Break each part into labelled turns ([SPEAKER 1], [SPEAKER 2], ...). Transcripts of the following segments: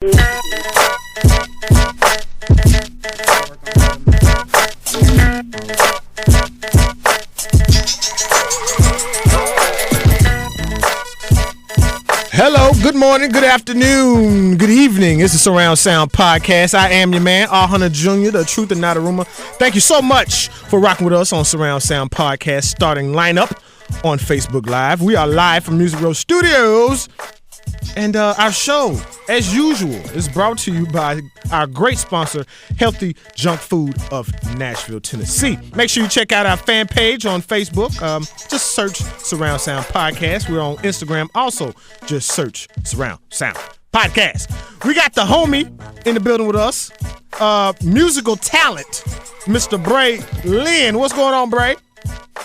[SPEAKER 1] Hello, good morning, good afternoon, good evening. It's the Surround Sound Podcast. I am your man, R. Hunter Jr., the truth and not a rumor. Thank you so much for rocking with us on Surround Sound Podcast starting lineup on Facebook Live. We are live from Music Row Studios. And our show, as usual, is brought to you by our great sponsor, Healthy Junk Food of Nashville, Tennessee. Make sure you check out our fan page on Facebook. Just search Surround Sound Podcast. We're on Instagram. Also, just search Surround Sound Podcast. We got the homie in the building with us, musical talent, Mr. Brae Leni. What's going on, Brae?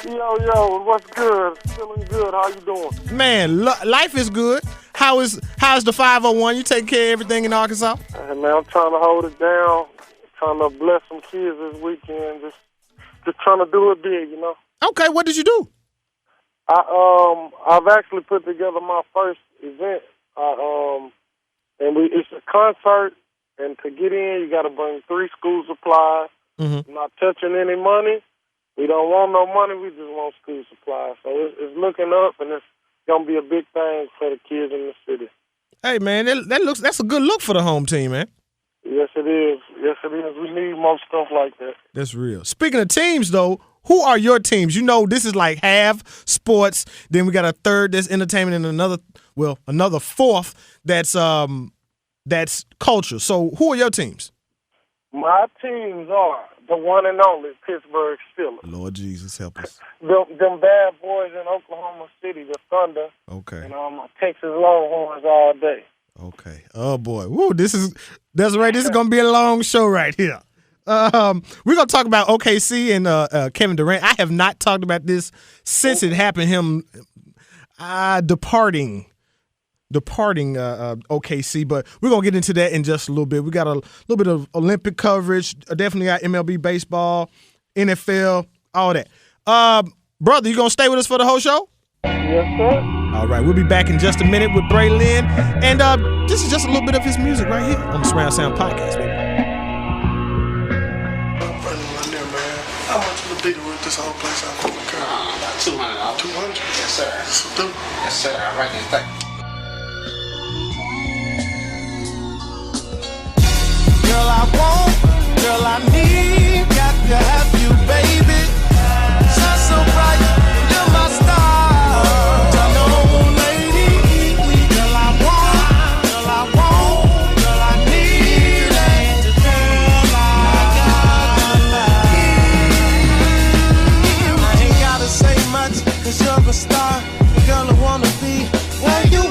[SPEAKER 2] Yo, what's good? Feeling good. How you doing?
[SPEAKER 1] Man, life is good. How's the 501? You take care of everything in Arkansas?
[SPEAKER 2] Man, I'm trying to hold it down. Trying to bless some kids this weekend. Just trying to do it big, you know.
[SPEAKER 1] Okay, what did you do?
[SPEAKER 2] I've actually put together my first event. It's a concert, and to get in, you got to bring 3 school supplies. Mm-hmm. Not touching any money. We don't want no money. We just want school supplies. So it's looking up, and it's gonna be a big thing for the kids in the city.
[SPEAKER 1] Hey man, that's a good look for the home team, man.
[SPEAKER 2] Yes, it is. Yes, it is. We need more stuff like that.
[SPEAKER 1] That's real. Speaking of teams, though, who are your teams? You know, this is like half sports. Then we got a third that's entertainment, and another fourth that's culture. So, who are your teams?
[SPEAKER 2] My teams are the one and only Pittsburgh Steelers.
[SPEAKER 1] Lord Jesus, help us.
[SPEAKER 2] Them bad boys in Oklahoma City, the Thunder.
[SPEAKER 1] Okay.
[SPEAKER 2] And Texas Longhorns all day.
[SPEAKER 1] Okay. Oh boy. Woo, that's right. This is gonna be a long show right here. We're gonna talk about OKC and Kevin Durant. I have not talked about this since it happened. Him departing OKC, but we're going to get into that in just a little bit. We got a little bit of Olympic coverage, definitely got MLB baseball, NFL, all that. Brother, you going to stay with us for the whole show?
[SPEAKER 2] Yes, sir.
[SPEAKER 1] All right, we'll be back in just a minute with Brae Leni, and this is just a little bit of his music right here on the Surround Sound Podcast, baby.
[SPEAKER 3] How much of the bigger rent this whole place out for?
[SPEAKER 4] About $200.
[SPEAKER 3] 200?
[SPEAKER 4] Yes, sir.
[SPEAKER 3] So
[SPEAKER 4] Yes, sir. All right, then. Thank you.
[SPEAKER 5] Girl, I want, girl, I need, got to have you, baby. Shine so bright, you're my star. Turn on, lady. Girl, I want, girl, I need it. Girl, I ain't gotta say much, 'cause you're a star. Girl, I wanna be where you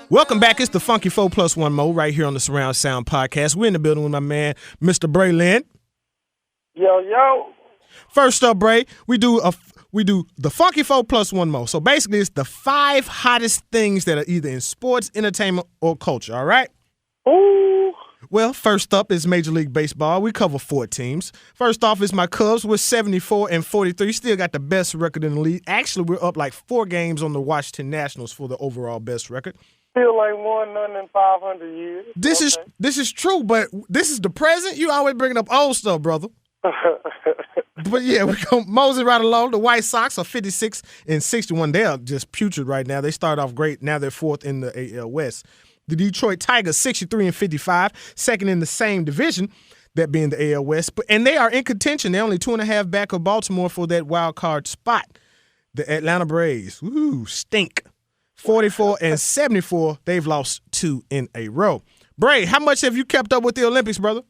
[SPEAKER 1] Welcome back. It's the Funky 4 Plus 1 Mo right here on the Surround Sound Podcast. We're in the building with my man, Mr. Brae Leni.
[SPEAKER 2] Yo.
[SPEAKER 1] First up, Brae, we do the Funky 4 Plus 1 Mo. So basically, it's the 5 hottest things that are either in sports, entertainment, or culture, all right?
[SPEAKER 2] Ooh.
[SPEAKER 1] Well, first up is Major League Baseball. We cover 4 teams. First off is my Cubs with 74-43. Still got the best record in the league. Actually, we're up like 4 games on the Washington Nationals for the overall best record.
[SPEAKER 2] Still ain't won nothing in 500 years.
[SPEAKER 1] This is true, but this is the present. You always bringing up old stuff, brother. But yeah, we go mosey right along. The White Sox are 56-61. They are just putrid right now. They start off great. Now they're 4th in the AL West. The Detroit Tigers 63-55, second in the same division, that being the AL West. And they are in contention. They're only 2.5 back of Baltimore for that wild card spot. The Atlanta Braves, stink. 44-74. They've lost 2 in a row. Brae, how much have you kept up with the Olympics, brother?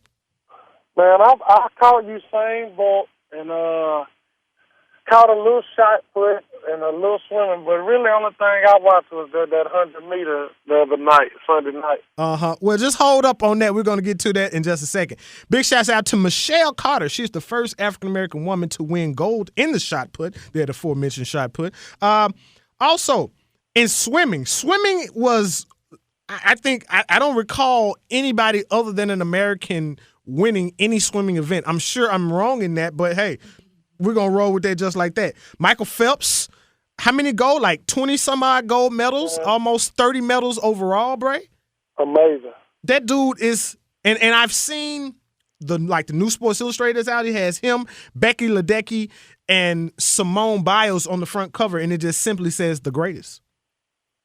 [SPEAKER 2] Man, I caught Usain Bolt and caught a little shot put and a little swimming, but really the only thing I watched was that 100 meter the other night, Sunday night.
[SPEAKER 1] Well, just hold up on that. We're going to get to that in just a second. Big shouts out to Michelle Carter. She's the first African-American woman to win gold in the shot put. They're the aforementioned shot put. Also, in swimming was, I think, I don't recall anybody other than an American winning any swimming event. I'm sure I'm wrong in that, but hey, we're going to roll with that just like that. Michael Phelps, how many gold? Like 20-some-odd gold medals, almost 30 medals overall, Brae?
[SPEAKER 2] Amazing.
[SPEAKER 1] That dude is, and I've seen the new Sports Illustrated out. He has him, Becky Ledecky, and Simone Biles on the front cover, and it just simply says the greatest.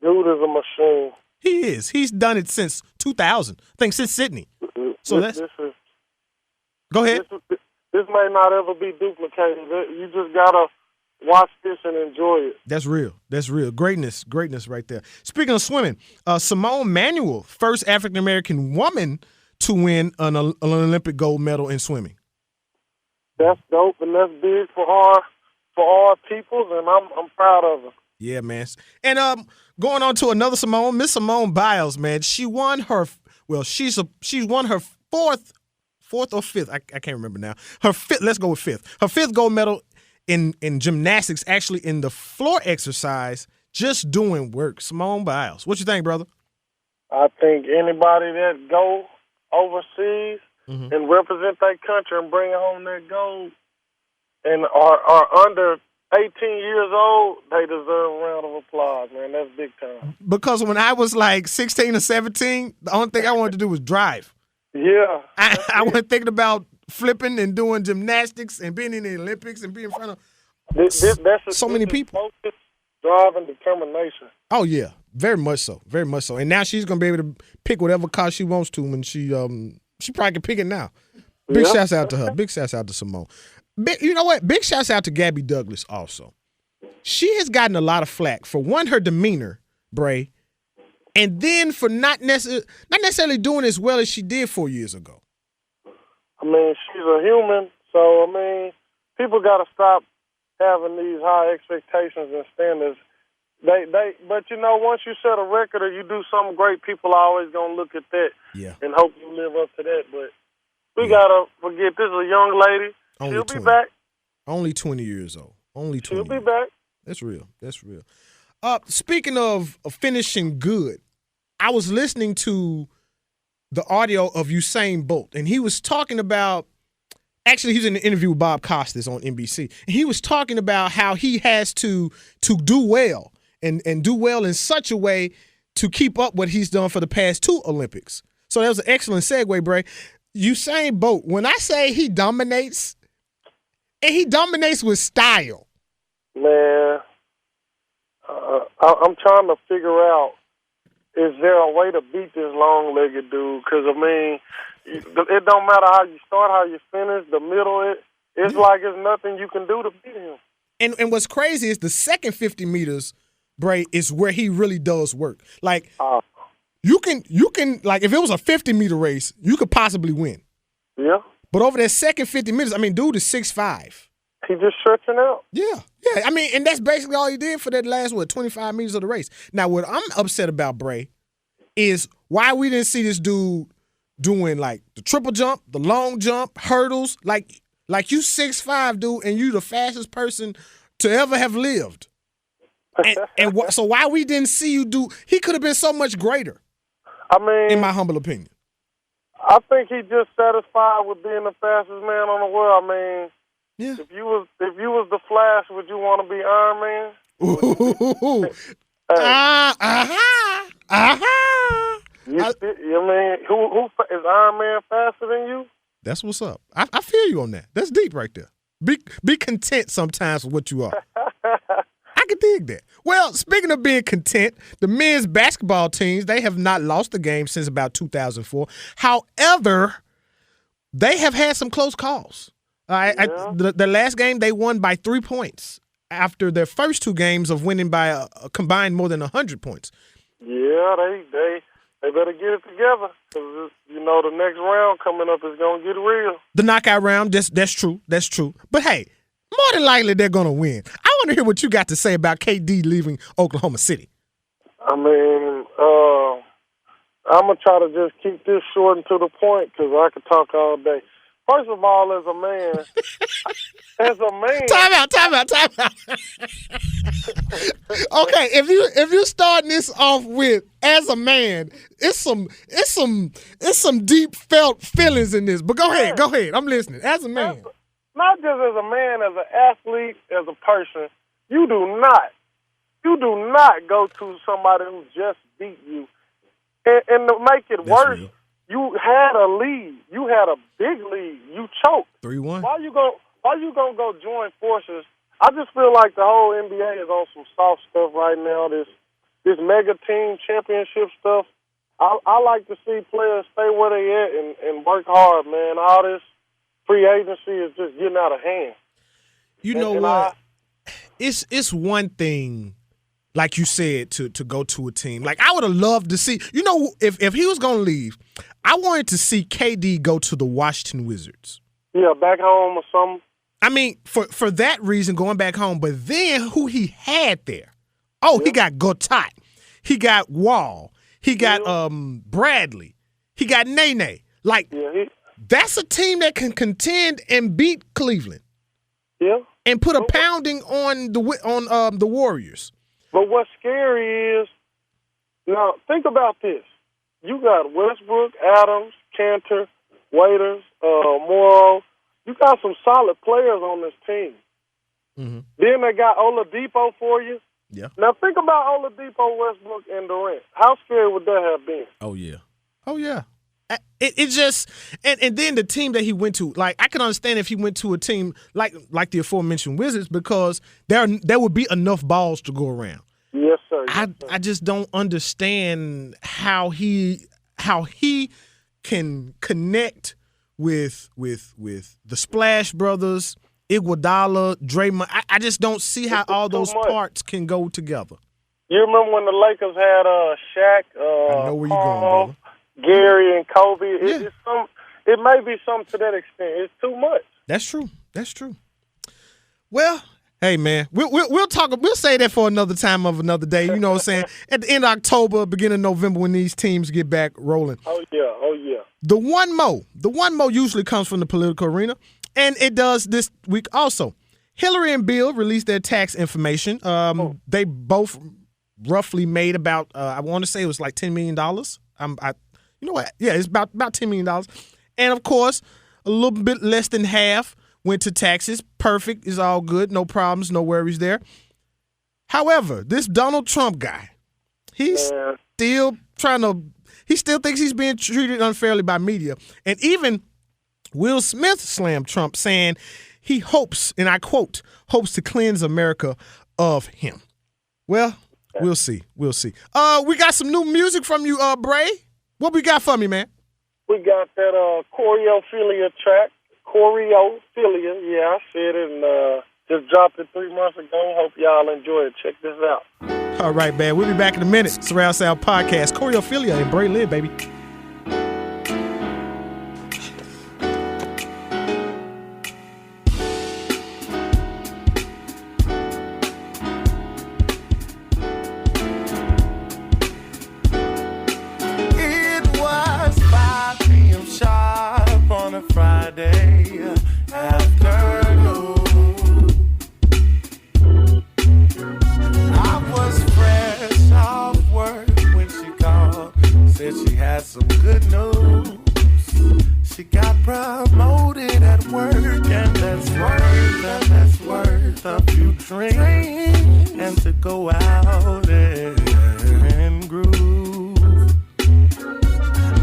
[SPEAKER 2] Dude is a machine.
[SPEAKER 1] He is. He's done it since 2000. I think since Sydney. So Go ahead.
[SPEAKER 2] This may not ever be duplicated. You just gotta watch this and enjoy it.
[SPEAKER 1] That's real. That's real. Greatness right there. Speaking of swimming, Simone Manuel, first African American woman to win an Olympic gold medal in swimming.
[SPEAKER 2] That's dope, and that's big for our peoples, and I'm proud of her.
[SPEAKER 1] Yeah, man. And going on to another Simone, Miss Simone Biles, man. She won her. Well, she's won her fourth or fifth. I can't remember now. Her fifth. Let's go with fifth. Her 5th gold medal in gymnastics, actually in the floor exercise, just doing work. Simone Biles. What you think, brother?
[SPEAKER 2] I think anybody that go overseas and represent their country and bring home their gold and are under 18 years old, they deserve a round of applause, man. That's big time.
[SPEAKER 1] Because when I was like 16 or 17, the only thing I wanted to do was drive.
[SPEAKER 2] Yeah.
[SPEAKER 1] I wasn't thinking about flipping and doing gymnastics and being in the Olympics and being in front of so many people.
[SPEAKER 2] Focus, drive, and determination.
[SPEAKER 1] Oh, yeah. Very much so. Very much so. And now she's going to be able to pick whatever car she wants to when she probably can pick it now. Big shouts out to her. Big shouts out to Simone. You know what? Big shouts out to Gabby Douglas also. She has gotten a lot of flack for, one, her demeanor, Brae, and then for not necessarily doing as well as she did 4 years ago.
[SPEAKER 2] I mean, she's a human, so, I mean, people got to stop having these high expectations and standards. But, you know, once you set a record or you do something great, people are always going to look at that and hope you live up to that. But we got to forget this is a young lady. She'll be back.
[SPEAKER 1] Only 20 years old.
[SPEAKER 2] She'll be back.
[SPEAKER 1] That's real. That's real. Speaking of finishing good, I was listening to the audio of Usain Bolt, and he was talking about, actually he was in an interview with Bob Costas on NBC, and he was talking about how he has to do well and do well in such a way to keep up what he's done for the past 2 Olympics. So that was an excellent segue, Brae. Usain Bolt, when I say he dominates, and he dominates with style.
[SPEAKER 2] Man, I'm trying to figure out, is there a way to beat this long-legged dude? Because, I mean, it don't matter how you start, how you finish, the middle, it's like there's nothing you can do to beat him.
[SPEAKER 1] And what's crazy is the second 50 meters, Brae, is where he really does work. Like, you can like, if it was a 50-meter race, you could possibly win.
[SPEAKER 2] Yeah.
[SPEAKER 1] But over that second 50 minutes, I mean, dude is 6'5".
[SPEAKER 2] He just stretching out.
[SPEAKER 1] Yeah. I mean, and that's basically all he did for that last, 25 meters of the race. Now, what I'm upset about, Brae, is why we didn't see this dude doing like the triple jump, the long jump, hurdles. Like you 6'5", dude, and you the fastest person to ever have lived. So why we didn't see you do? He could have been so much greater.
[SPEAKER 2] I mean,
[SPEAKER 1] in my humble opinion,
[SPEAKER 2] I think he just satisfied with being the fastest man on the world. I mean,
[SPEAKER 1] yeah.
[SPEAKER 2] If you was the Flash, would you want to be Iron Man?
[SPEAKER 1] Ooh.
[SPEAKER 2] Who is Iron Man faster than you?
[SPEAKER 1] That's what's up. I feel you on that. That's deep right there. Be content sometimes with what you are. I can dig that. Well, speaking of being content, the men's basketball teams, they have not lost a game since about 2004. However, they have had some close calls. The last game, they won by 3 points after their first two games of winning by a combined more than 100 points.
[SPEAKER 2] Yeah, they better get it together because, the next round coming up is going to get real.
[SPEAKER 1] The knockout round, that's true. That's true. But, hey, more than likely they're going to win. I want to hear what you got to say about KD leaving Oklahoma City.
[SPEAKER 2] I mean, I'm going to try to just keep this short and to the point because I could talk all day. First of all, as a man.
[SPEAKER 1] Time out. Okay, if you starting this off with as a man, it's some deep felt feelings in this. But go ahead. I'm listening. As a man.
[SPEAKER 2] Not just as a man, as an athlete, as a person, you do not go to somebody who just beat you. And to make it worse, real. You had a lead. You had a big lead. You choked.
[SPEAKER 1] 3-1.
[SPEAKER 2] Why you gonna go join forces? I just feel like the whole NBA is on some soft stuff right now. This mega team championship stuff. I like to see players stay where they at and work hard, man. All this free agency is just getting out of hand.
[SPEAKER 1] You know what? It's one thing, like you said, to go to a team. Like, I would have loved to see, if he was going to leave, I wanted to see KD go to the Washington Wizards.
[SPEAKER 2] Yeah, back home or something.
[SPEAKER 1] I mean, for that reason, going back home. But then who he had there? Oh, yeah. He got Gotat. He got Wall. He got Bradley. He got Nene. Like, that's a team that can contend and beat Cleveland.
[SPEAKER 2] Yeah.
[SPEAKER 1] And put a pounding on the Warriors. But
[SPEAKER 2] what's scary is, now think about this. You got Westbrook, Adams, Cantor, Waiters, Morrow. You got some solid players on this team. Mm-hmm. Then they got Oladipo for you.
[SPEAKER 1] Yeah.
[SPEAKER 2] Now think about Oladipo, Westbrook, and Durant. How scary would that have been?
[SPEAKER 1] Oh yeah. It just and then the team that he went to, like, I can understand if he went to a team like the aforementioned Wizards, because there would be enough balls to go around.
[SPEAKER 2] Yes, sir.
[SPEAKER 1] I just don't understand how he can connect with the Splash Brothers, Iguodala, Draymond. I just don't see how all those parts can go together.
[SPEAKER 2] You remember when the Lakers had Shaq,
[SPEAKER 1] I know where you're going, brother.
[SPEAKER 2] Gary and Kobe? It may be something to that extent. It's too much.
[SPEAKER 1] That's true. Well, hey man, we'll talk. We'll say that for another time of another day. You know what I'm saying? At the end of October, beginning of November, when these teams get back rolling.
[SPEAKER 2] Oh yeah.
[SPEAKER 1] The one mo usually comes from the political arena, and it does this week also. Hillary and Bill released their tax information. They both roughly made about I want to say it was like $10 million. You know what? Yeah, it's about $10 million. And, of course, a little bit less than half went to taxes. Perfect. Is all good. No problems. No worries there. However, this Donald Trump guy, he still thinks he's being treated unfairly by media. And even Will Smith slammed Trump, saying he hopes, and I quote, hopes to cleanse America of him. Well, we'll see. We got some new music from you, Brae. What we got for me, man?
[SPEAKER 2] We got that Choreophillia track. Choreophillia, yeah, I said it and just dropped it 3 months ago. Hope y'all enjoy it. Check this out.
[SPEAKER 1] All right, man. We'll be back in a minute. Surround Sound Podcast. Choreophillia and Brae Leni, baby.
[SPEAKER 5] some good news. She got promoted at work, and that's worth a few drinks and to go out and groove.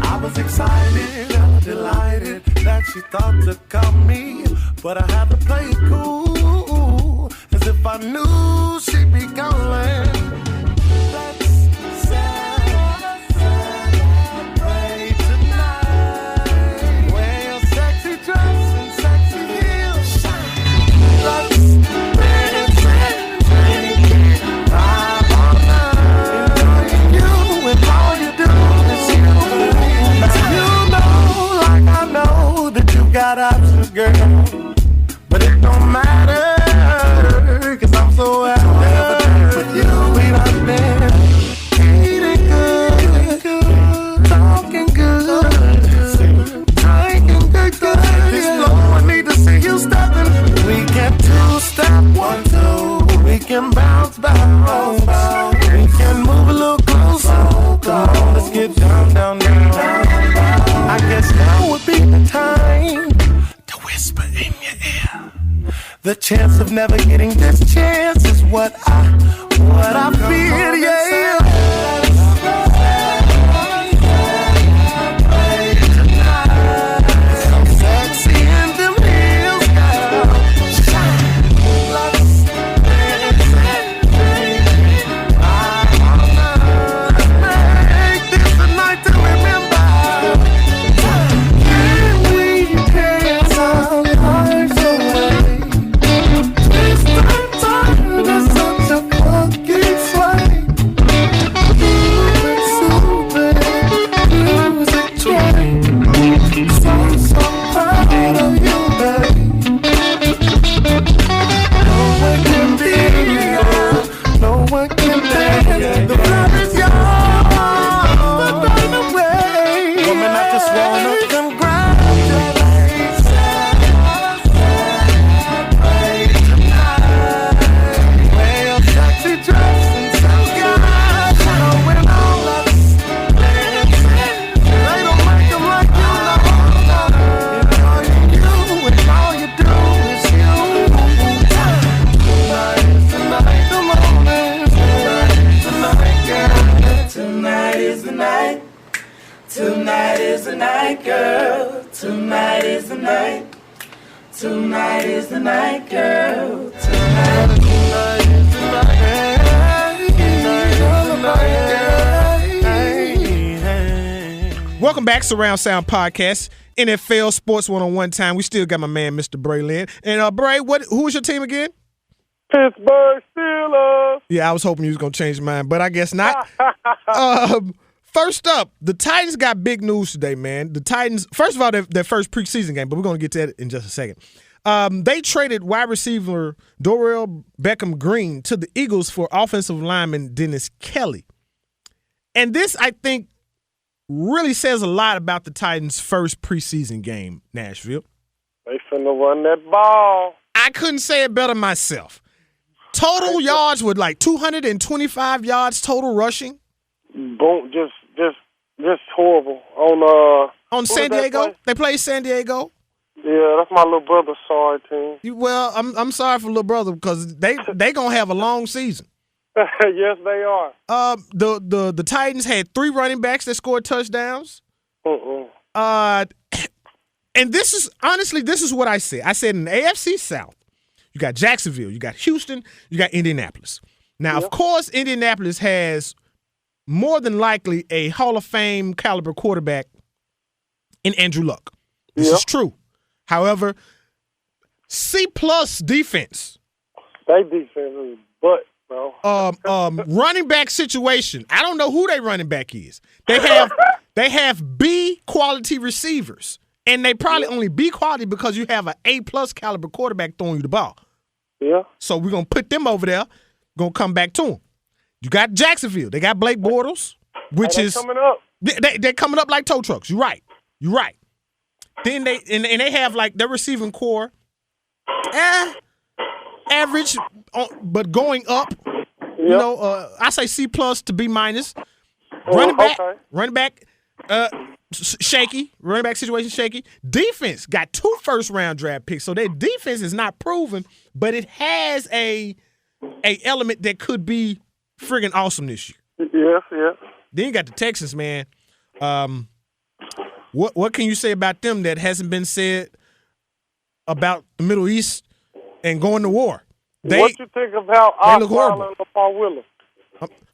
[SPEAKER 5] I was excited, delighted that she thought to come me, but I had to play it cool, as if I knew she'd be going. Let's celebrate tonight. Wear your sexy dress and sexy heels. Let's dance and drink, vibe all night. Enjoying you and all you do is you. Now you know, like I know, that you got options, girl, but it don't matter, 'cause I'm so happy with you. We done been eating good, talking good, drinking good. This flow, I need to see you stepping. We can two-step, 1, 2. We can bounce, bounce. We can move a little closer. Come on, let's get down, down, down. I guess now would be the time to whisper in your ear. The chance of never getting this chance is what I feel, yeah. So sexy in them heels, girl. Shine. Let's dance and drink. Let's make this a night to remember. Can we dance our lives away? This time is such a funky sway. Super music train. So proud of you, babe. No one can be yours. No one can dance. The blood is yours. The night away. Woman, I just wanna congratulate. Celebrate tonight. Wear your sexy dress and sound good. Showing all us dance. They don't make them like you, no. Enjoying you and all you do is you. Tonight is the night, the moment. Tonight is the night, girl. Tonight is the night. Tonight is the night, girl. Tonight is the night. Tonight is the night, girl. Tonight is the night.
[SPEAKER 1] Welcome back, Surround Sound Podcast, NFL Sports 101 time. We still got my man, Mr. Brae Leni. And Brae, who was your team again?
[SPEAKER 2] Pittsburgh Steelers.
[SPEAKER 1] Yeah, I was hoping you was gonna change your mind, but I guess not. First up, the Titans got big news today, man. The Titans, first of all, their first preseason game, but we're gonna get to that in just a second. They traded wide receiver Dorrell Beckham Green to the Eagles for offensive lineman Dennis Kelly. And this, I think, really says a lot about the Titans' first preseason game, Nashville.
[SPEAKER 2] They finna run that ball.
[SPEAKER 1] I couldn't say it better myself. Total yards with like 225 yards total rushing.
[SPEAKER 2] Boom, just horrible.
[SPEAKER 1] On San Diego? They play San Diego?
[SPEAKER 2] Yeah, that's my little brother's sorry team.
[SPEAKER 1] Well, I'm sorry for little brother because they gonna have a long season.
[SPEAKER 2] Yes, they are.
[SPEAKER 1] The Titans had 3 running backs that scored touchdowns. And this is what I said. I said in the AFC South, you got Jacksonville, you got Houston, you got Indianapolis. Now, of course, Indianapolis has more than likely a Hall of Fame caliber quarterback in Andrew Luck. This is true. However, C+ defense.
[SPEAKER 2] They defense is butt, bro.
[SPEAKER 1] Running back situation. I don't know who their running back is. They have B quality receivers. And they probably only B quality because you have an A+ caliber quarterback throwing you the ball.
[SPEAKER 2] Yeah.
[SPEAKER 1] So we're going to put them over there. Going to come back to them. You got Jacksonville. They got Blake Bortles, which is
[SPEAKER 2] coming up.
[SPEAKER 1] They're coming up like tow trucks. You're right. Then they have like their receiving core, average, but going up. Yep. You know, I say C+ to B-. Running back, Shaky. Running back situation shaky. Defense got 2 first-round draft picks, so their defense is not proven, but it has a element that could be friggin' awesome this year.
[SPEAKER 2] Yes, yes.
[SPEAKER 1] Then you got the Texans, man. What can you say about them that hasn't been said about the Middle East and going to war?
[SPEAKER 2] What you think about Osweiler and Lamar Willis?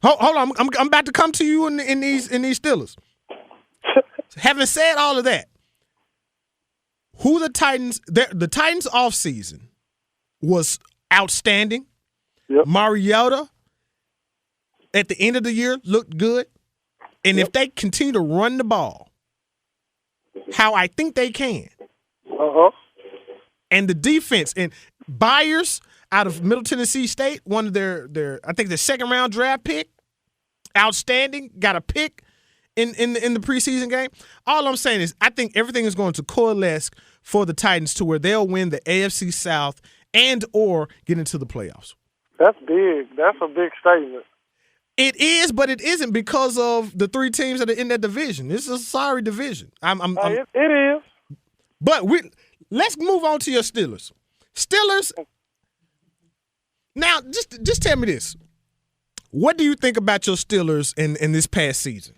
[SPEAKER 1] Hold on, I'm about to come to you in these Steelers. Having said all of that, who the Titans offseason was outstanding. Yep. Mariota at the end of the year looked good. And if they continue to run the ball, how I think they can. And the defense and Byers out of Middle Tennessee State, one of their I think the 2nd round draft pick, outstanding, got a pick in the preseason game. All I'm saying is I think everything is going to coalesce for the Titans to where they'll win the AFC South and or get into the playoffs. That's
[SPEAKER 2] big. That's a big statement.
[SPEAKER 1] It is, but it isn't because of the 3 teams that are in that division. This is a sorry division.
[SPEAKER 2] It is.
[SPEAKER 1] But let's move on to your Steelers. Steelers. Now, just tell me this. What do you think about your Steelers in this past season?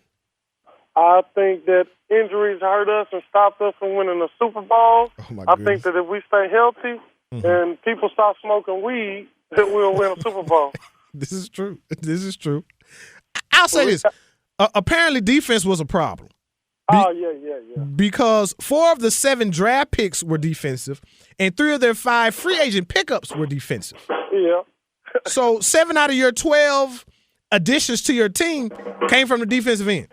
[SPEAKER 2] I think that injuries hurt us and stopped us from winning the Super Bowl. I think that if we stay healthy and people stop smoking weed, that we'll win a Super Bowl.
[SPEAKER 1] This is true. I'll say this. Apparently, defense was a problem.
[SPEAKER 2] Yeah.
[SPEAKER 1] Because 4 of the 7 draft picks were defensive, and 3 of their 5 free agent pickups were defensive.
[SPEAKER 2] Yeah.
[SPEAKER 1] So 7 out of your 12 additions to your team came from the defensive end.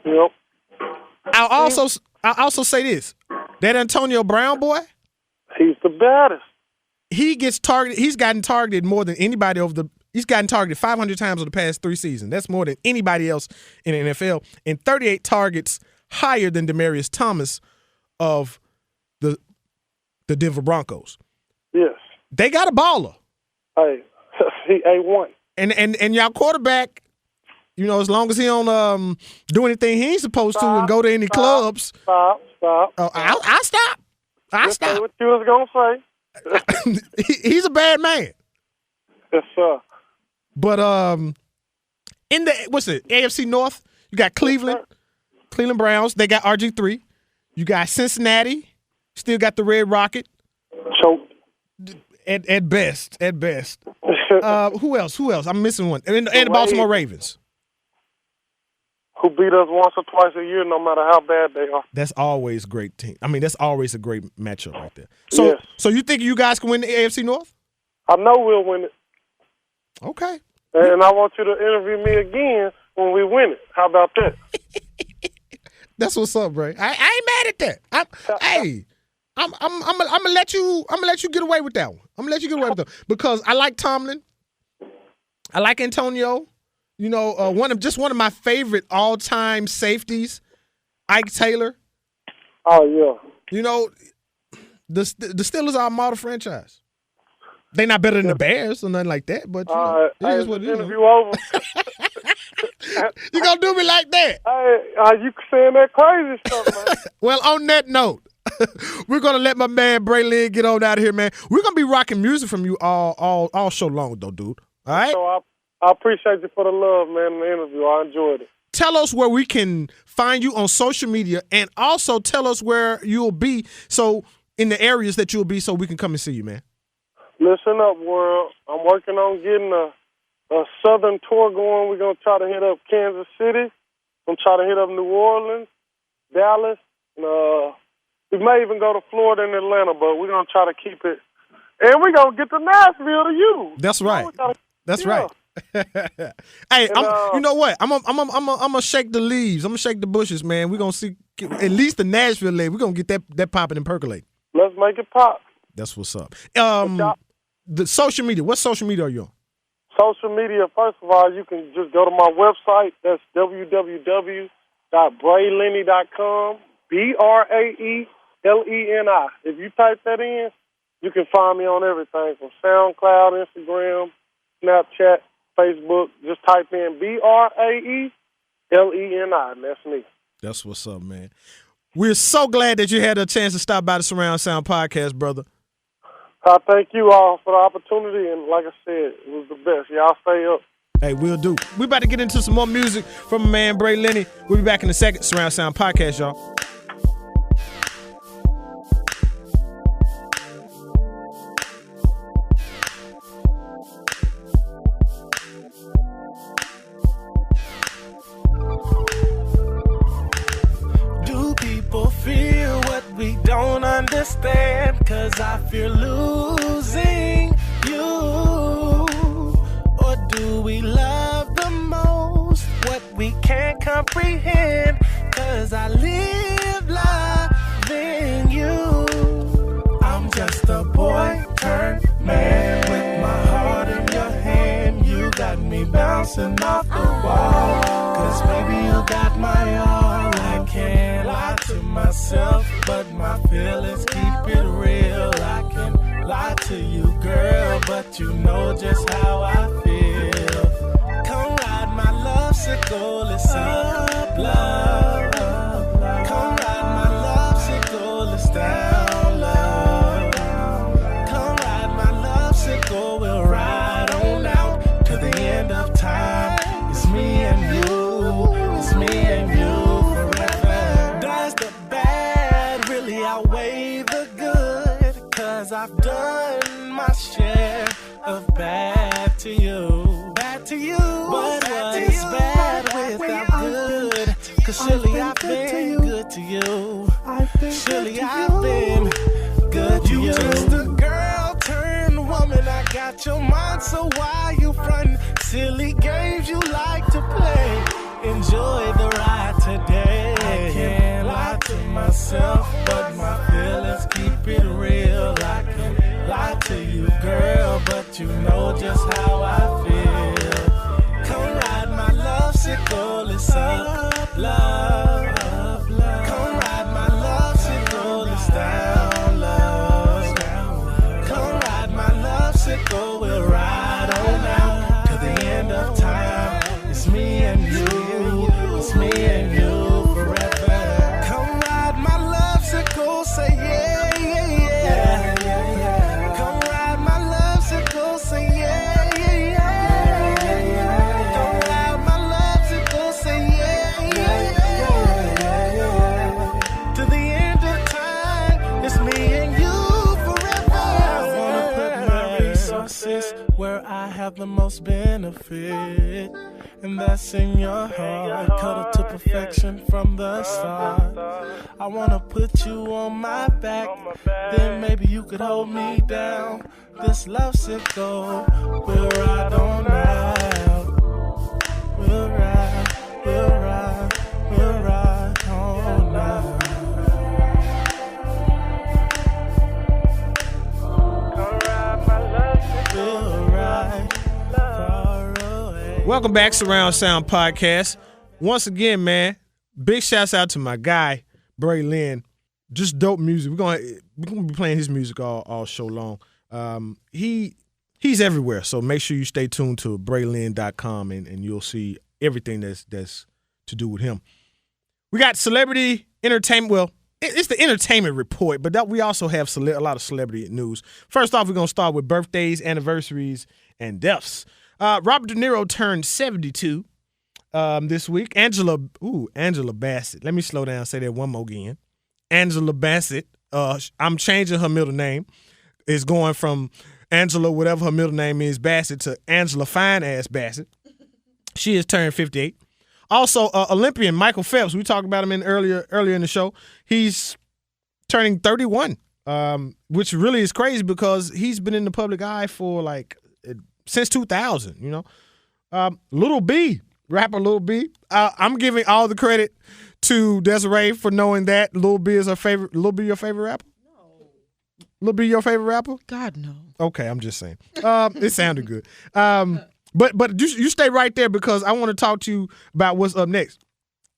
[SPEAKER 2] Yep.
[SPEAKER 1] I'll also say this. That Antonio Brown boy,
[SPEAKER 2] he's the baddest.
[SPEAKER 1] He gets targeted. He's gotten targeted more than anybody he's gotten targeted 500 times over the past 3 seasons. That's more than anybody else in the NFL. And 38 targets higher than Demaryius Thomas of the Denver Broncos.
[SPEAKER 2] Yes.
[SPEAKER 1] They got a baller.
[SPEAKER 2] Hey, he A1.
[SPEAKER 1] And y'all quarterback, as long as he don't do anything he ain't supposed to and go to any clubs.
[SPEAKER 2] Stop.
[SPEAKER 1] I'll stop. I'll stop.
[SPEAKER 2] Say what you was going to say.
[SPEAKER 1] He's a bad man.
[SPEAKER 2] Yes, sir.
[SPEAKER 1] But in the AFC North, you got Cleveland Browns. They got RG3. You got Cincinnati. Still got the Red Rocket.
[SPEAKER 2] Choked.
[SPEAKER 1] At best. Who else? I'm missing one. And the Baltimore Ravens.
[SPEAKER 2] Who beat us once or twice a year, no matter how bad they are.
[SPEAKER 1] That's always a great team. I mean, that's always a great matchup right there.
[SPEAKER 2] Yes.
[SPEAKER 1] So you think you guys can win the AFC North?
[SPEAKER 2] I know we'll win it.
[SPEAKER 1] Okay.
[SPEAKER 2] And I want you to interview me again when we win it. How about that?
[SPEAKER 1] That's what's up, Bray. I ain't mad at that. I'm gonna let you get away with that one. I'm gonna let you get away with that because I like Tomlin. I like Antonio. One of my favorite all-time safeties, Ike Taylor.
[SPEAKER 2] Oh yeah.
[SPEAKER 1] The Steelers are a model franchise. They're not better than the Bears or nothing like that, but it is what it is.
[SPEAKER 2] Interview over.
[SPEAKER 1] You gonna do me like that?
[SPEAKER 2] Hey, you saying that crazy stuff, man?
[SPEAKER 1] Well, on that note, we're gonna let my man Brae Leni get on out of here, man. We're gonna be rocking music from you all show long, though, dude. All right.
[SPEAKER 2] So I appreciate you for the love, man, in the interview. I enjoyed it.
[SPEAKER 1] Tell us where we can find you on social media, and also tell us where you'll be, so in the areas that you'll be, so we can come and see you, man.
[SPEAKER 2] Listen up, world. I'm working on getting a southern tour going. We're going to try to hit up Kansas City. I'm going to try to hit up New Orleans, Dallas. We may even go to Florida and Atlanta, but we're going to try to keep it. And we're going to get to Nashville to you.
[SPEAKER 1] That's right. That's right. Hey, you know what? I'm gonna shake the leaves. I'm gonna shake the bushes, man. We're gonna see at least the Nashville leg. We're gonna get that popping and percolate.
[SPEAKER 2] Let's make it pop.
[SPEAKER 1] That's what's up. The social media. What social media are you on?
[SPEAKER 2] Social media. First of all, you can just go to my website. That's www.braeleni.com. BRAELENI. If you type that in, you can find me on everything from SoundCloud, Instagram, Snapchat, Facebook. Just type in Leni, and that's me.
[SPEAKER 1] That's what's up, man. We're so glad that you had a chance to stop by the Surround Sound Podcast, brother.
[SPEAKER 2] I thank you all for the opportunity, and like I said, it was the best. Y'all stay up.
[SPEAKER 1] Hey, we'll do. We about to get into some more music from my man Brae Leni. We'll be back in a second. Surround Sound Podcast, y'all.
[SPEAKER 5] Feel what we don't understand, 'cause I fear losing you. Or do we love the most what we can't comprehend, 'cause I live loving you. I'm just a boy turned man with my heart in your hand. You got me bouncing off the wall, 'cause baby you got my all. I can't lie to myself, but my feelings keep it real. I can lie to you, girl, but you know just how I feel. Come ride my love sickle, it's up, love. Come ride my love sickle, it's down, love. Come ride my love sickle, we'll ride on out to the end of time. It's me and you, it's me and you. Outweigh the good, 'cause I've done my share of bad to you. Bad to you, but what is bad without good? 'Cause surely I've been good to you. Surely I've been good to you. You just a girl turned woman, I got your mind, so why you frontin' silly games you like to play? Enjoy the ride today. I can't lie to myself, but my feelings keep it real. I can lie to you, girl, but you know just how I feel. Come ride my love sickle, it's up, love. Come ride my love sickle, it's down, love. Come ride my love sickle, we'll ride on out to the end of time. It's me and you. It's me and you forever. Come ride my love sickle, say yeah, yeah, yeah. Come ride my love sickle, say yeah, yeah, yeah. Come ride my love sickle, say yeah, yeah, yeah. To the end of time, it's me and you forever. I wanna put my resources where I have the most benefit, and that's in your heart. Cuddle to perfection from the start. I wanna put you on my back, then maybe you could hold me down. This love sickle, we'll ride on out. We'll ride, we'll ride, we'll ride on out. Come ride my love sickle, we'll ride far away.
[SPEAKER 1] Welcome back, Surround Sound Podcast. Once again, man, big shouts out to my guy, Brae Leni. Just dope music. We're gonna be playing his music all show long. He's everywhere, so make sure you stay tuned to braeleni.com and you'll see everything that's to do with him. We got celebrity entertainment. Well, it's the entertainment report, but we also have a lot of celebrity news. First off, we're gonna start with birthdays, anniversaries, and deaths. Robert De Niro turned 72 this week. Angela Bassett. Let me slow down and say that one more again. Angela Bassett. I'm changing her middle name. It's going from Angela, whatever her middle name is, Bassett, to Angela Fine-Ass Bassett. She has turned 58. Also, Olympian Michael Phelps. We talked about him earlier in the show. He's turning 31, which really is crazy because he's been in the public eye for since 2000, you know. Lil B, rapper Lil B. I'm giving all the credit to Desiree for knowing that Lil B is her favorite. Lil B your favorite rapper? No. Lil B your favorite rapper?
[SPEAKER 6] God, no.
[SPEAKER 1] Okay, I'm just saying. It sounded good. But you stay right there because I want to talk to you about what's up next.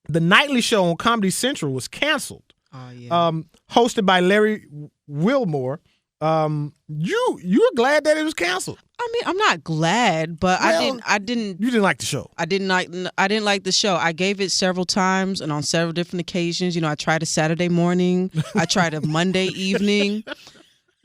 [SPEAKER 1] The nightly show on Comedy Central was canceled.
[SPEAKER 6] Oh, yeah.
[SPEAKER 1] Hosted by Larry Wilmore. You're glad that it was canceled.
[SPEAKER 6] I mean, I'm not glad, but
[SPEAKER 1] Well,
[SPEAKER 6] I didn't.
[SPEAKER 1] You didn't like the show.
[SPEAKER 6] I didn't like the show. I gave it several times and on several different occasions. I tried a Saturday morning. I tried a Monday evening. And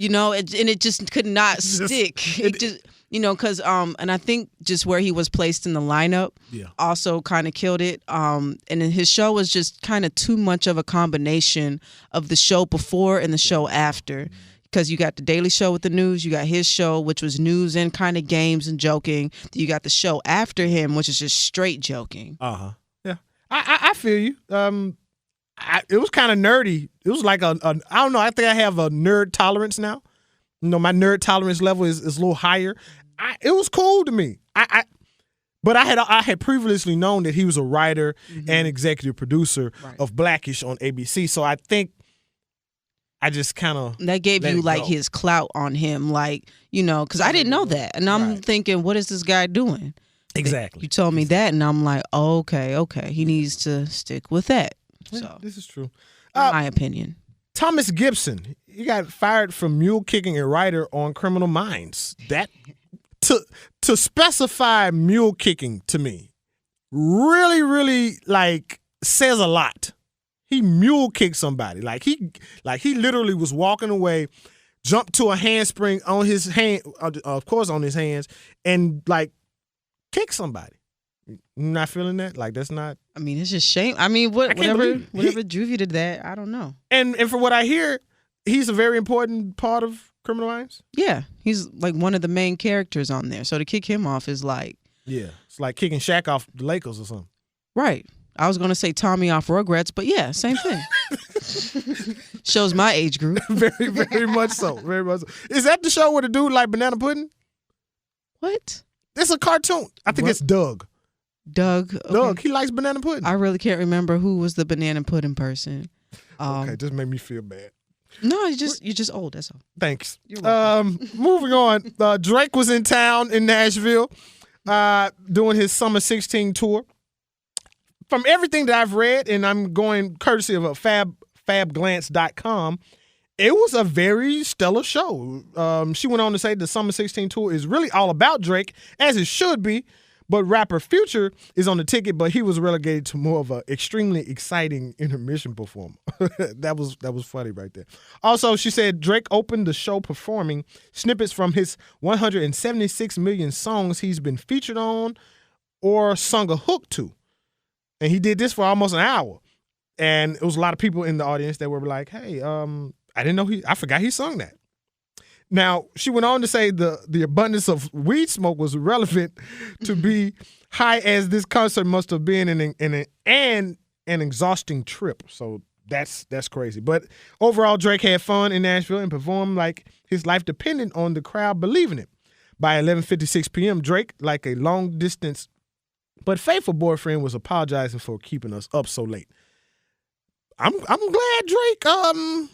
[SPEAKER 6] it just could not stick. It just, because and I think just where he was placed in the lineup also kind of killed it. And then his show was just kind of too much of a combination of the show before and the show after. Because you got the Daily Show with the news, you got his show, which was news and kind of games and joking. You got the show after him, which is just straight joking.
[SPEAKER 1] Yeah, I feel you. It was kind of nerdy. It was like I don't know. I think I have a nerd tolerance now. My nerd tolerance level is a little higher. It was cool to me. But I had previously known that he was a writer and executive producer of Blackish on ABC. So I think. I just kind of
[SPEAKER 6] that gave you like his clout on him, because I didn't know that, and I'm thinking, what is this guy doing?
[SPEAKER 1] Exactly.
[SPEAKER 6] You told me that, and I'm like, okay, he needs to stick with that. So
[SPEAKER 1] this is true.
[SPEAKER 6] My opinion.
[SPEAKER 1] Thomas Gibson, he got fired from mule kicking a writer on Criminal Minds. That to specify mule kicking to me really, really says a lot. He mule kicked somebody. He literally was walking away, jumped to a handspring on his hand, of course on his hands, and kicked somebody. You're not feeling that? That's not.
[SPEAKER 6] I mean, it's just shame. I mean, whatever drew you to that, I don't know.
[SPEAKER 1] And from what I hear, he's a very important part of Criminal Minds.
[SPEAKER 6] Yeah, he's one of the main characters on there. So to kick him off is
[SPEAKER 1] it's like kicking Shaq off the Lakers or something.
[SPEAKER 6] Right. I was going to say Tommy off Rugrats, but yeah, same thing. Shows my age group.
[SPEAKER 1] Very, very much so. Very much so. Is that the show where the dude like banana pudding?
[SPEAKER 6] What?
[SPEAKER 1] It's a cartoon. I think it's Doug.
[SPEAKER 6] Doug. Okay.
[SPEAKER 1] Doug, he likes banana pudding.
[SPEAKER 6] I really can't remember who was the banana pudding person.
[SPEAKER 1] Okay, just made me feel bad.
[SPEAKER 6] No, you're just old, that's all.
[SPEAKER 1] Thanks.
[SPEAKER 6] You're welcome.
[SPEAKER 1] Moving on. Drake was in town in Nashville doing his Summer 16 tour. From everything that I've read, and I'm going courtesy of fabglance.com, it was a very stellar show. She went on to say the Summer 16 tour is really all about Drake, as it should be, but rapper Future is on the ticket, but he was relegated to more of an extremely exciting intermission performer. That was funny right there. Also, she said Drake opened the show performing snippets from his 176 million songs he's been featured on or sung a hook to. And he did this for almost an hour. And it was a lot of people in the audience that were like, hey, I didn't know I forgot he sung that. Now, she went on to say the abundance of weed smoke was relevant to be high as this concert must have been an exhausting trip. So that's crazy. But overall, Drake had fun in Nashville and performed like his life depended on the crowd believing it. By 11:56 p.m., Drake, like a long-distance but faithful boyfriend, was apologizing for keeping us up so late. I'm glad Drake. I'm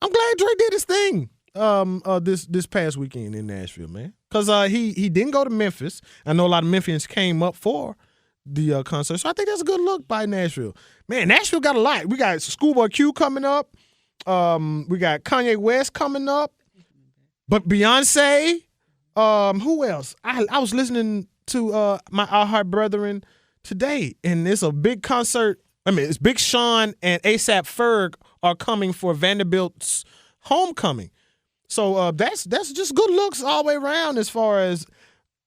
[SPEAKER 1] glad Drake did his thing. This past weekend in Nashville, man, because he didn't go to Memphis. I know a lot of Memphians came up for the concert, so I think that's a good look by Nashville. Man, Nashville got a lot. We got Schoolboy Q coming up. We got Kanye West coming up. But Beyonce. Who else? I was listening to my Our Heart Brethren today, and it's a big concert. I mean, it's Big Sean and A$AP Ferg are coming for Vanderbilt's homecoming. So that's just good looks all the way around. As far as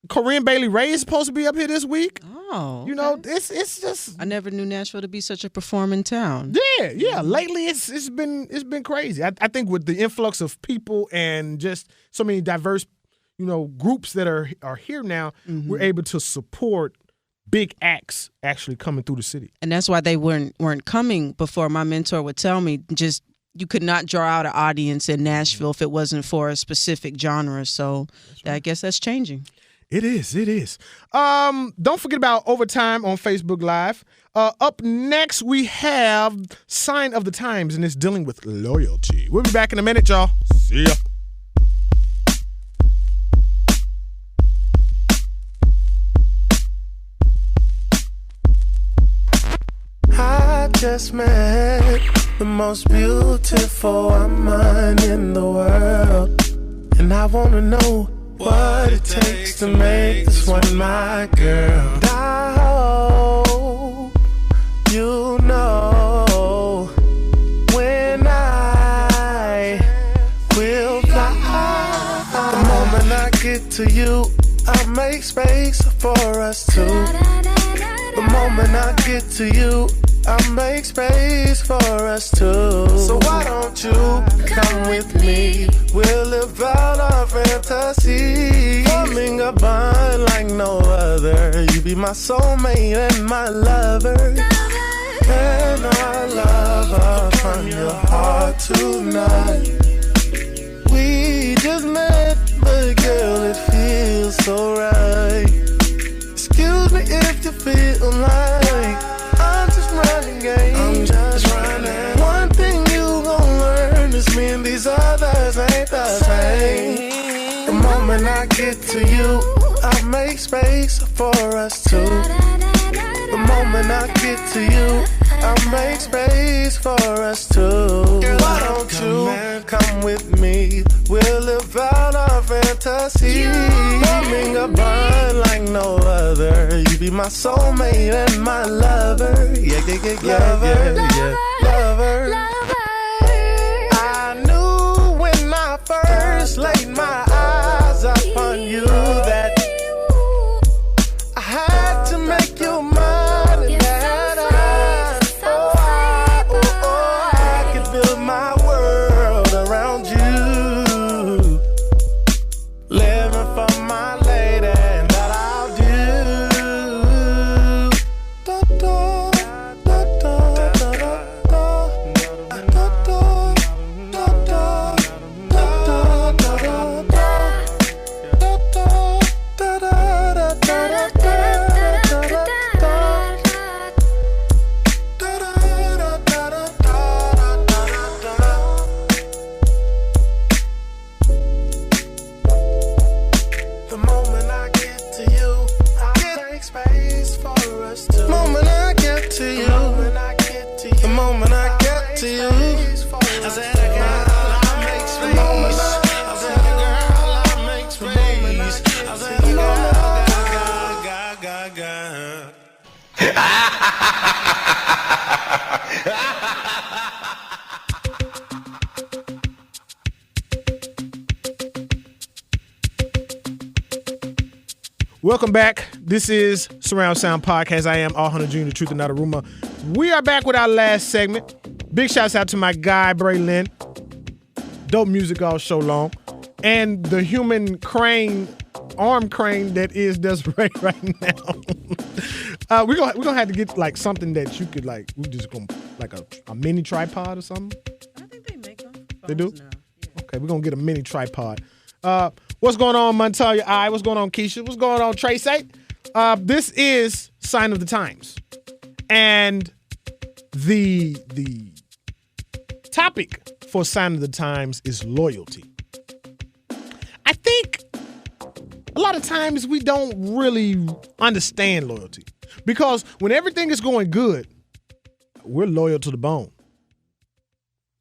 [SPEAKER 1] Corinne Bailey Ray is supposed to be up here this week.
[SPEAKER 6] Oh, okay.
[SPEAKER 1] You know, it's just.
[SPEAKER 6] I never knew Nashville to be such a performing town.
[SPEAKER 1] Yeah. Lately, it's been crazy. I think with the influx of people and just so many diverse, groups that are here now, we're able to support big acts actually coming through the city.
[SPEAKER 6] And that's why they weren't coming before. My mentor would tell me just you could not draw out an audience in Nashville if it wasn't for a specific genre. So I guess that's changing.
[SPEAKER 1] It is. Don't forget about Overtime on Facebook Live. Up next, we have Sign of the Times, and it's dealing with loyalty. We'll be back in a minute, y'all. See ya.
[SPEAKER 5] I just met the most beautiful woman in the world, and I wanna know what it takes to make this one my girl. And I hope you know when I will fly. The moment I get to you, I make space for us two. The moment I get to you, I make space for us two. So why don't you come with me? We'll live out our fantasy, forming a bond like no other. You be my soulmate and my lover, and our love upon your heart tonight. We just met, but girl, it feels so right. Excuse me if you feel like I'm just running game. I'm just running. One thing you gon' learn is me and these others ain't the same. The moment I get to you, I make space for us two. The moment I get to you, I make space for us two. Why don't you come with me? We'll live out our fantasy, forming a bond like no other. You be my soulmate and my lover. Yeah, yeah, yeah, yeah, lover. I knew when I first laid my eyes upon you that I had to make you mine.
[SPEAKER 1] Welcome back. This is Surround Sound Podcast. I am All Hunter Jr., the truth and not a rumor. We are back with our last segment. Big shouts out to my guy, Brae Leni. Dope music all show long. And the human crane, arm crane that is Desiree right now. We're gonna have to get like something that you could like, we just gonna like a mini tripod or something.
[SPEAKER 6] I think they make them.
[SPEAKER 1] They do?
[SPEAKER 6] Now. Yeah.
[SPEAKER 1] Okay, we're gonna get a mini tripod. What's going on, Montalia I? What's going on, Keisha? What's going on, Tracy? This is Sign of the Times. And the topic for Sign of the Times is loyalty. I think a lot of times we don't really understand loyalty because when everything is going good, we're loyal to the bone.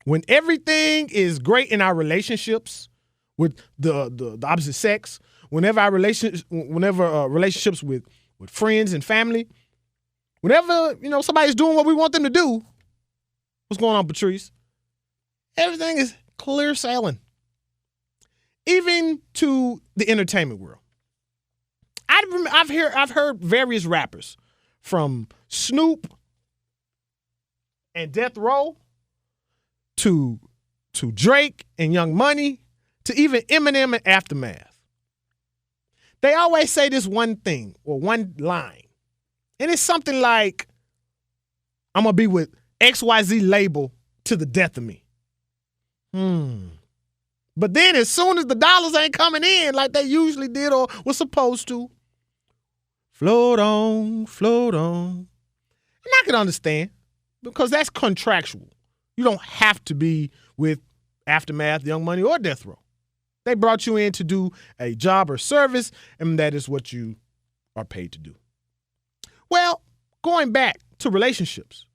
[SPEAKER 1] When everything is great in our relationships with the opposite sex, whenever relationships with friends and family, whenever somebody's doing what we want them to do, what's going on, Patrice? Everything is clear sailing. Even to the entertainment world. I've heard various rappers from Snoop and Death Row to Drake and Young Money to even Eminem and Aftermath. They always say this one thing or one line. And it's something like, I'm going to be with XYZ label to the death of me. But then as soon as the dollars ain't coming in like they usually did or was supposed to, float on, float on. And I can understand because that's contractual. You don't have to be with Aftermath, Young Money, or Death Row. They brought you in to do a job or service, and that is what you are paid to do. Well, going back to relationships,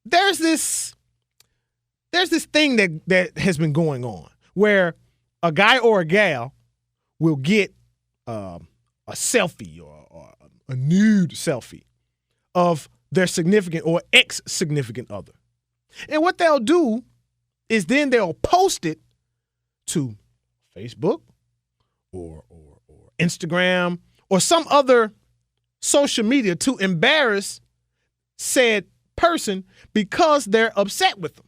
[SPEAKER 1] there's this thing that has been going on where a guy or a gal will get a selfie or a nude selfie of their significant or ex-significant other. And what they'll do is then they'll post it to Facebook or Instagram or some other social media to embarrass said person because they're upset with them.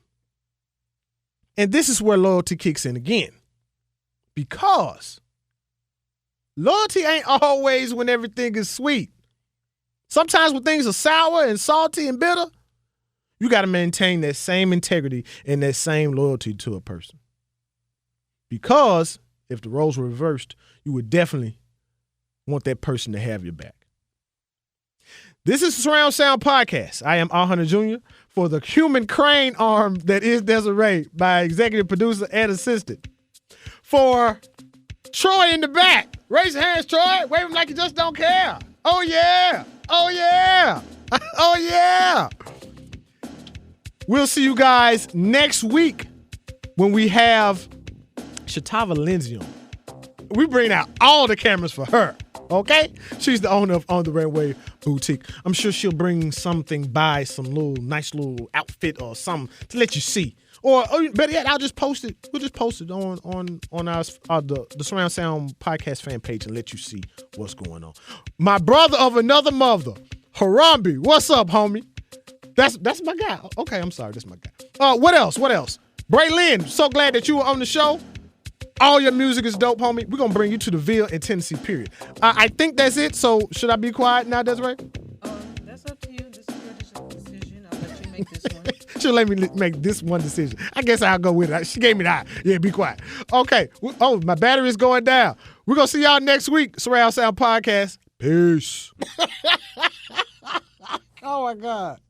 [SPEAKER 1] And this is where loyalty kicks in again. Because loyalty ain't always when everything is sweet. Sometimes when things are sour and salty and bitter, you got to maintain that same integrity and that same loyalty to a person. Because if the roles were reversed, you would definitely want that person to have your back. This is the Surround Sound Podcast. I am R. Hunter Jr. for the human crane arm that is Desiree, my executive producer and assistant. For Troy in the back. Raise your hands, Troy. Wave them like you just don't care. Oh, yeah. Oh, yeah. Oh, yeah. We'll see you guys next week when we have Shatava Lindsay on. We bring out all the cameras for her, okay? She's the owner of On the Runway Boutique. I'm sure she'll bring something by, some nice little outfit or something to let you see. Or better yet, I'll just post it. We'll just post it on the Surround Sound Podcast fan page and let you see what's going on. My brother of another mother, Harambe. What's up, homie? That's my guy. Okay, I'm sorry. That's my guy. What else? Brae Leni, so glad that you were on the show. All your music is dope, homie. We're going to bring you to the Ville in Tennessee, period. I think that's it. So should I be quiet now, Desiree?
[SPEAKER 6] That's up to you. This is your decision. I'll let you make this one.
[SPEAKER 1] She'll let me make this one decision. I guess I'll go with it. She gave me the eye. Yeah, be quiet. Okay. Oh, my battery is going down. We're going to see y'all next week. Surround Sound Podcast. Peace. Oh, my God.